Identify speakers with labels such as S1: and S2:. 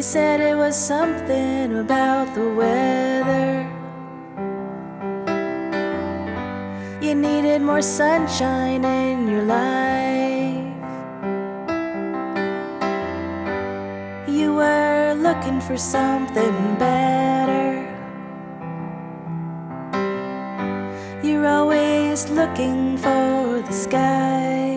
S1: You said it was something about the weather. You needed more sunshine in your life. You were looking for something better. You're always looking for the sky.